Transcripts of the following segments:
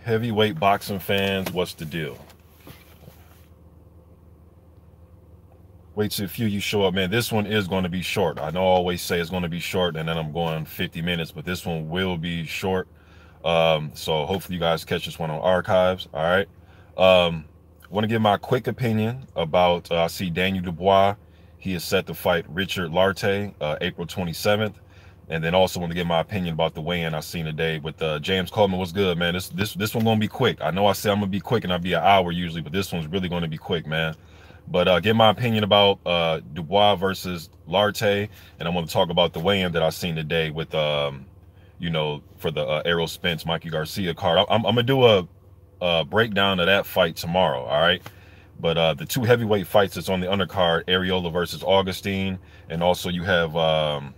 Heavyweight boxing fans, what's the deal? Wait till a few you show up, man. This one is going to be short. I know I always say it's going to be short, and then I'm going 50 minutes, but this one will be short. So hopefully you guys catch this one on archives. All right. Want to give my quick opinion about. I see Daniel Dubois. He is set to fight Richard Larte April 27th. And then also want to give my opinion about the weigh-in I seen today with James Coleman. What's good, man? This one gonna be quick. I know I say I'm gonna be quick and I'll be an hour usually, but this one's really gonna be quick, man. But give my opinion about Dubois versus Larte, and I'm gonna talk about the weigh-in that I seen today with you know, for the Errol Spence Mikey Garcia card. I'm gonna do a breakdown of that fight tomorrow. All right. But the two heavyweight fights that's on the undercard, Arreola versus Augustine, and also you have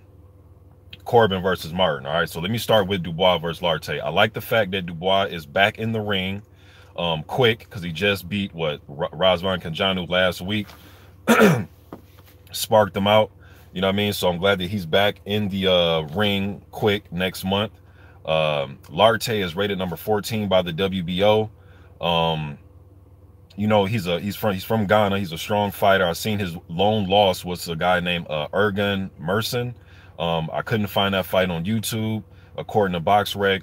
Corbin versus Martin. All right, so let me start with Dubois versus Larte. I like the fact that Dubois is back in the ring quick, because he just beat Razvan Kanjanu last week. Sparked him out, you know what I mean? So I'm glad that he's back in the ring quick next month. Larte is rated number 14 by the WBO. You know, he's from Ghana. He's a strong fighter. I seen his lone loss was a guy named Ergun Merson. I couldn't find that fight on YouTube. According to BoxRec,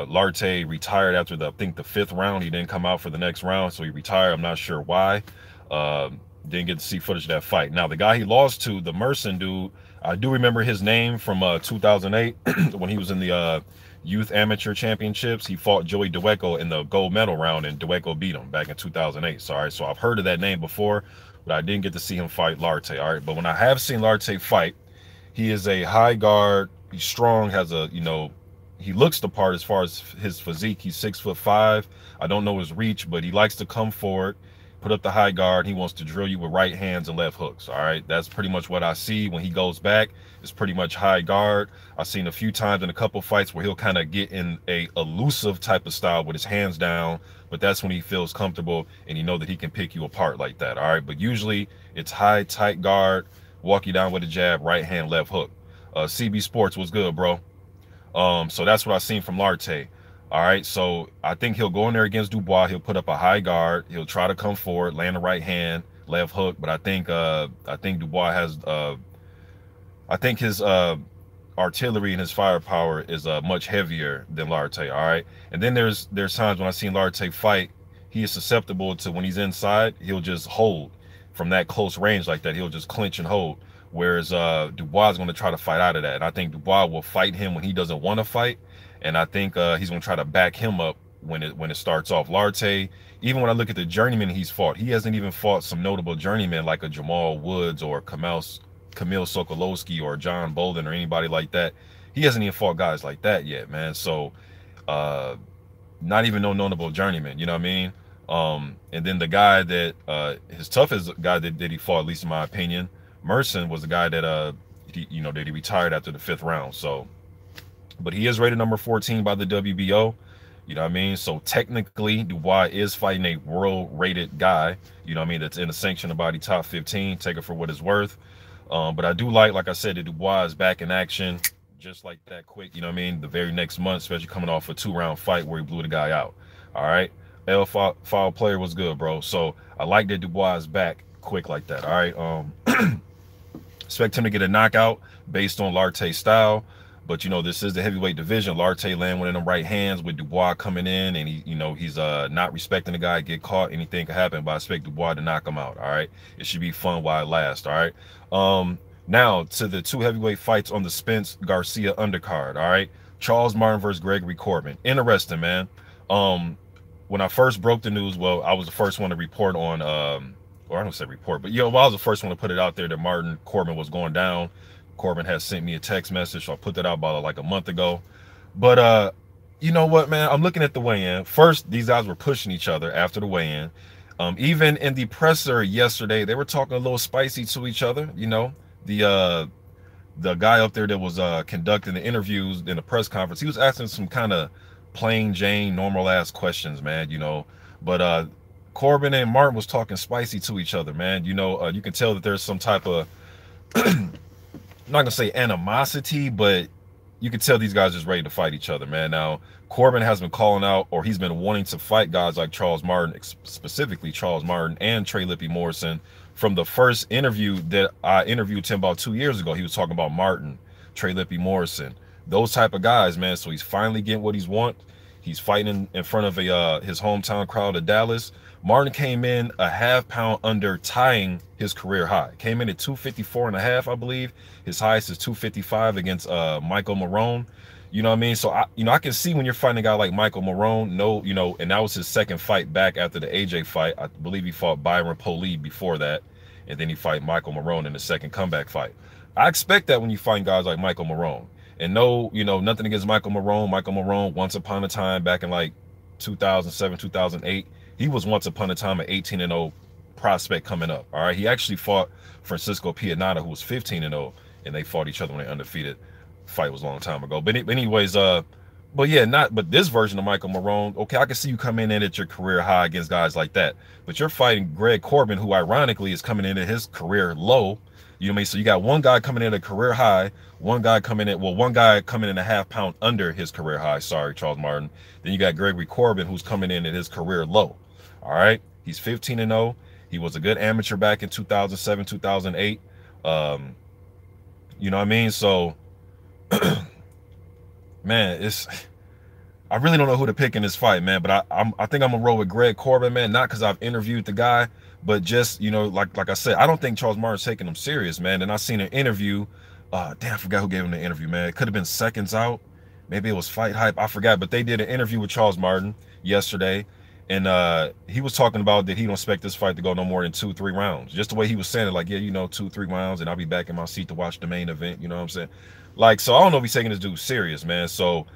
Larte retired after I think the 5th round. He didn't come out for the next round, so he retired. I'm not sure why. Didn't get to see footage of that fight. Now, the guy he lost to, the Merson dude, I do remember his name from 2008 when he was in the Youth Amateur Championships. He fought Joey Dueco in the gold medal round, and Dueco beat him back in 2008. So, all right, so I've heard of that name before, but I didn't get to see him fight Larte. All right, but when I have seen Larte fight, he is a high guard. He's strong, has a, you know, he looks the part as far as his physique. He's 6'5". I don't know his reach, but he likes to come forward, put up the high guard. He wants to drill you with right hands and left hooks. All right, that's pretty much what I see when he goes back. It's pretty much high guard. I've seen a few times in a couple fights where he'll kind of get in a elusive type of style with his hands down, but that's when he feels comfortable and you know that he can pick you apart like that. All right, but usually it's high, tight guard, walk you down with a jab, right hand, left hook. CB Sports was good, bro. So that's what I've seen from Larte. All right, so I think he'll go in there against Dubois. He'll put up a high guard. He'll try to come forward, land the right hand, left hook. But I think Dubois has I think his artillery and his firepower is much heavier than Larte. All right, and then there's times when I've seen Larte fight, he is susceptible to, when he's inside, he'll just hold from that close range like that. He'll just clinch and hold. Whereas Dubois is going to try to fight out of that. And I think Dubois will fight him when he doesn't want to fight. And I think he's going to try to back him up when it starts off. Larte, even when I look at the journeyman he's fought, he hasn't even fought some notable journeymen like a Jamal Woods or Camille Sokolowski or John Bolden or anybody like that. He hasn't even fought guys like that yet, man. So not even no notable journeyman, you know what I mean? And then the guy that his toughest guy that he fought, at least in my opinion, Merson, was the guy that he retired after the 5th round. So, but he is rated number 14 by the WBO, you know what I mean? So technically Dubois is fighting a world rated guy, you know what I mean, that's in the sanctioned body top 15. Take it for what it's worth. But I do like I said, that Dubois is back in action just like that quick, you know what I mean, the very next month, especially coming off a 2-round fight where he blew the guy out. All right, foul player was good, bro. So I like that Dubois is back quick like that. All right, expect him to get a knockout based on Larte's style, but you know, this is the heavyweight division. Larte land one of them right hands with Dubois coming in, and he's not respecting the guy, get caught, anything can happen, but I expect Dubois to knock him out. All right, it should be fun while it lasts. All right, now to the two heavyweight fights on the Spence Garcia undercard. All right, Charles Martin versus Gregory Corbin. Interesting, man. When I first broke the news, well, I was the first one to report on or I don't say report, but I was the first one to put it out there that Corbin was going down. Corbin has sent me a text message, so I put that out about like a month ago. But you know what, man? I'm looking at the weigh-in. First, these guys were pushing each other after the weigh-in. Even in the presser yesterday, they were talking a little spicy to each other. You know, the guy up there that was conducting the interviews in the press conference, he was asking some kind of plain Jane, normal ass questions, man. You know, but Corbin and Martin was talking spicy to each other, man. You know, you can tell that there's some type of I'm not gonna say animosity, but you can tell these guys is ready to fight each other, man. Now, Corbin has been calling out, or he's been wanting to fight guys like Charles Martin, specifically Charles Martin and Trey Lippe Morrison. From the first interview that I interviewed him about 2 years ago, he was talking about Martin, Trey Lippe Morrison, those type of guys, man. So he's finally getting what he's want. He's fighting in front of his hometown crowd of Dallas. Martin came in a half-pound under, tying his career high. Came in at 254.5, I believe. His highest is 255 against Michael Marone. You know what I mean? So I can see when you're fighting a guy like Michael Marone, and that was his second fight back after the AJ fight. I believe he fought Byron Poley before that, and then he fought Michael Marone in the second comeback fight. I expect that when you fight guys like Michael Marone. And nothing against Michael Marone. Michael Marone, once upon a time, back in like 2007, 2008, he was once upon a time an 18-0 prospect coming up. All right, he actually fought Francisco Pianata, who was 15-0, and they fought each other when they undefeated. Fight was a long time ago. But anyways, but this version of Michael Marone, okay, I can see you coming in at your career high against guys like that. But you're fighting Greg Corbin, who ironically is coming in at his career low. You know what I mean? So you got one guy coming in at a career high, one guy coming in a half-pound under his career high. Sorry, Charles Martin. Then you got Gregory Corbin, who's coming in at his career low. All right, he's 15-0. He was a good amateur back in 2007, 2008. You know what I mean? So, man, I really don't know who to pick in this fight, man. But I think I'm gonna roll with Greg Corbin, man. Not because I've interviewed the guy, but just, like I said, I don't think Charles Martin's taking him serious, man. And I seen an interview. Damn, I forgot who gave him the interview, man. It could have been Seconds Out. Maybe it was Fight Hype. I forgot. But they did an interview with Charles Martin yesterday. And he was talking about that he don't expect this fight to go no more than 2-3 rounds. Just the way he was saying it, like, yeah, 2-3 rounds, and I'll be back in my seat to watch the main event. You know what I'm saying? Like, so I don't know if he's taking this dude serious, man. So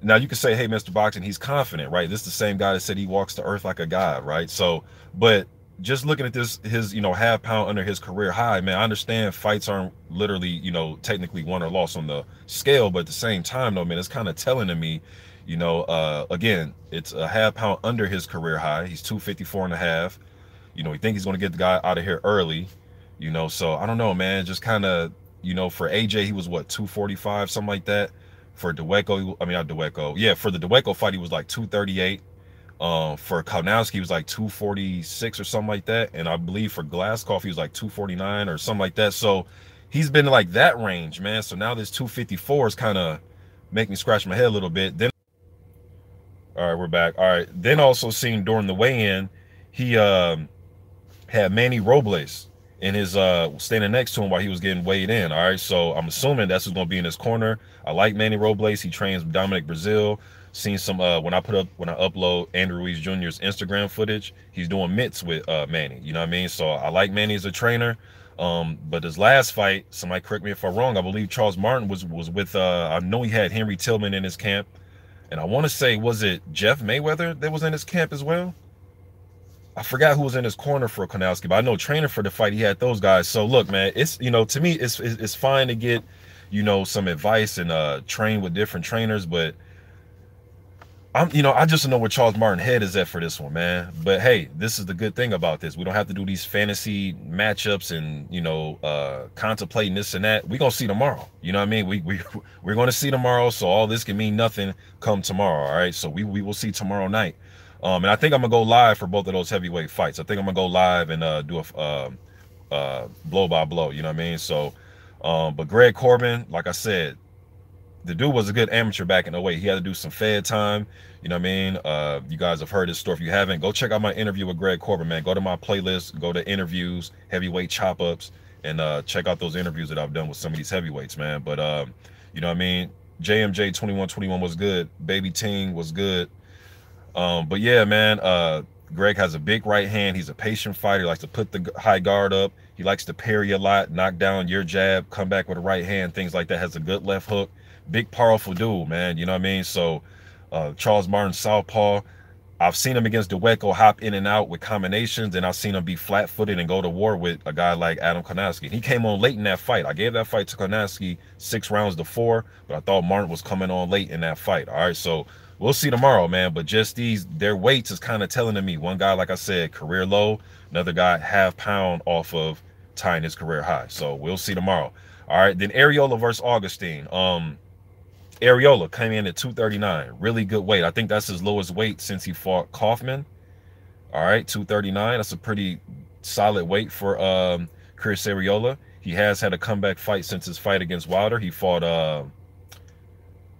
now you can say, hey, Mr. Boxing, he's confident, right? This is the same guy that said he walks the earth like a god, right? So, but just looking at this, his, half-pound under his career high, man, I understand fights aren't literally, technically won or lost on the scale, but at the same time, though, man, it's kind of telling to me, again, it's a half-pound under his career high. He's 254.5. He think he's going to get the guy out of here early, so I don't know, man. Just kind of, for AJ, he was what, 245, something like that. For Dueco, not Dueco. Yeah, for the Dueco fight, he was like 238. For Kaunowski, he was like 246 or something like that. And I believe for Glasscoff, he was like 249 or something like that. So he's been like that range, man. So now this 254 is kind of making me scratch my head a little bit. Then, all right, we're back. All right. Then also seen during the weigh-in, he had Manny Robles in his standing next to him while he was getting weighed in. All right, so I'm assuming that's who's going to be in his corner. I like Manny Robles. He trains Dominic Brazil. Seen some when I upload Andrew Ruiz Jr.'s Instagram footage, he's doing mitts with Manny. You know what I mean? So I like Manny as a trainer. But his last fight, somebody correct me if I'm wrong, I believe Charles Martin was with I know he had Henry Tillman in his camp, and I want to say, was it Jeff Mayweather that was in his camp as well? I forgot who was in his corner for Kaunowski, but I know training for the fight, he had those guys. So look, man, it's, to me, it's fine to get, some advice and train with different trainers, but I just don't know where Charles Martin's head is at for this one, man. But hey, this is the good thing about this. We don't have to do these fantasy matchups and, contemplating this and that. We're going to see tomorrow. You know what I mean? We're going to see tomorrow. So all this can mean nothing come tomorrow. All right. So we will see tomorrow night. And I think I'm going to go live for both of those heavyweight fights. I think I'm going to go live and do a blow by blow. You know what I mean? So, but Greg Corbin, like I said, the dude was a good amateur back in the way. He had to do some Fed time. You know what I mean? You guys have heard his story. If you haven't, go check out my interview with Greg Corbin, man. Go to my playlist, go to interviews, heavyweight chop-ups, and check out those interviews that I've done with some of these heavyweights, man. But, you know what I mean? JMJ 2121 was good. Baby Ting was good. But yeah, man, Greg has a big right hand. He's a patient fighter. He likes to put the high guard up. He likes to parry a lot, knock down your jab, come back with a right hand, things like that. Has a good left hook. Big, powerful dude, man. You know what I mean? So Charles Martin, southpaw. I've seen him against Dueco hop in and out with combinations, and I've seen him be flat-footed and go to war with a guy like Adam Kaunowski. He came on late in that fight. I gave that fight to Kaunowski 6 rounds to 4, but I thought Martin was coming on late in that fight. All right, so we'll see tomorrow, man. But just their weights is kind of telling to me. One guy, like I said, career low. Another guy, half-pound off of tying his career high. So we'll see tomorrow. All right, then Arreola versus Augustine. Arreola came in at 239. Really good weight. I think that's his lowest weight since he fought Kaufman. All right, 239. That's a pretty solid weight for Chris Arreola. He has had a comeback fight since his fight against Wilder. He fought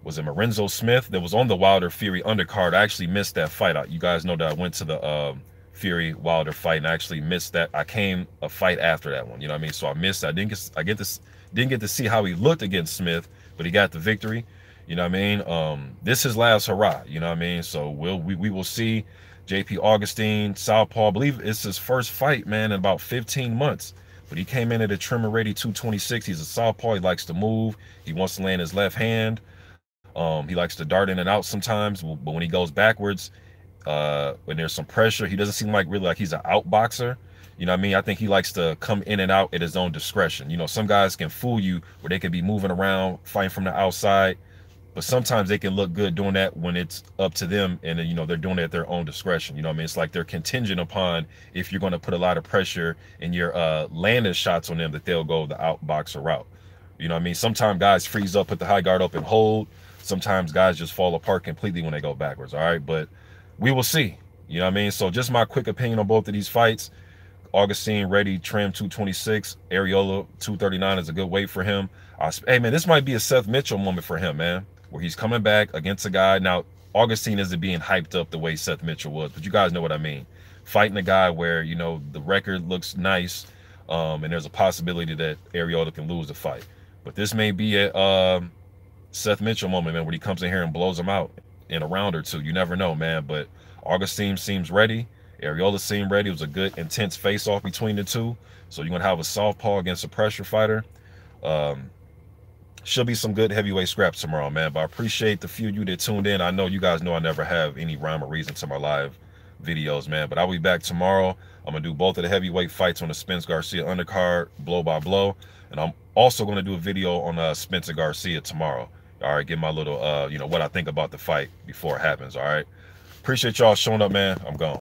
was it Lorenzo Smith that was on the Wilder Fury undercard. I actually missed that fight. You guys know that I went to the Fury Wilder fight and I actually missed that. I came a fight after that one. You know what I mean? So I missed. Didn't get to see how he looked against Smith, but he got the victory. You know what I mean? This is his last hurrah. You know what I mean? So we will see. JP Augustine, Southpaw. I believe it's his first fight, man, in about 15 months. But he came in at a trimmer ready 226. He's a southpaw. He likes to move. He wants to land his left hand. He likes to dart in and out sometimes. But when he goes backwards, when there's some pressure, he doesn't seem like really like he's an outboxer. You know what I mean? I think he likes to come in and out at his own discretion. You know, some guys can fool you where they can be moving around, fighting from the outside. But sometimes they can look good doing that when it's up to them and, you know, they're doing it at their own discretion. You know what I mean? It's like they're contingent upon if you're going to put a lot of pressure in your landing shots on them that they'll go the outboxer route. You know what I mean? Sometimes guys freeze up, put the high guard up and hold. Sometimes guys just fall apart completely when they go backwards. All right. But we will see. You know what I mean? So just my quick opinion on both of these fights. Augustine ready, trim 226. Arreola 239 is a good weight for him. Hey, man, this might be a Seth Mitchell moment for him, man, where he's coming back against a guy. Now, Augustine isn't being hyped up the way Seth Mitchell was, but you guys know what I mean. Fighting a guy where, you know, the record looks nice, and there's a possibility that Arreola can lose the fight. But this may be a Seth Mitchell moment, man, where he comes in here and blows him out in a round or two. You never know, man. But Augustine seems ready. Arreola seemed ready. It was a good, intense face-off between the two. So you're going to have a southpaw against a pressure fighter. Should be some good heavyweight scraps tomorrow, man. But I appreciate the few of you that tuned in. I know you guys know I never have any rhyme or reason to my live videos, man. But I'll be back tomorrow. I'm going to do both of the heavyweight fights on the Spence Garcia undercard, blow by blow. And I'm also going to do a video on Spencer Garcia tomorrow. All right, get my little, you know, what I think about the fight before it happens, all right? Appreciate y'all showing up, man. I'm gone.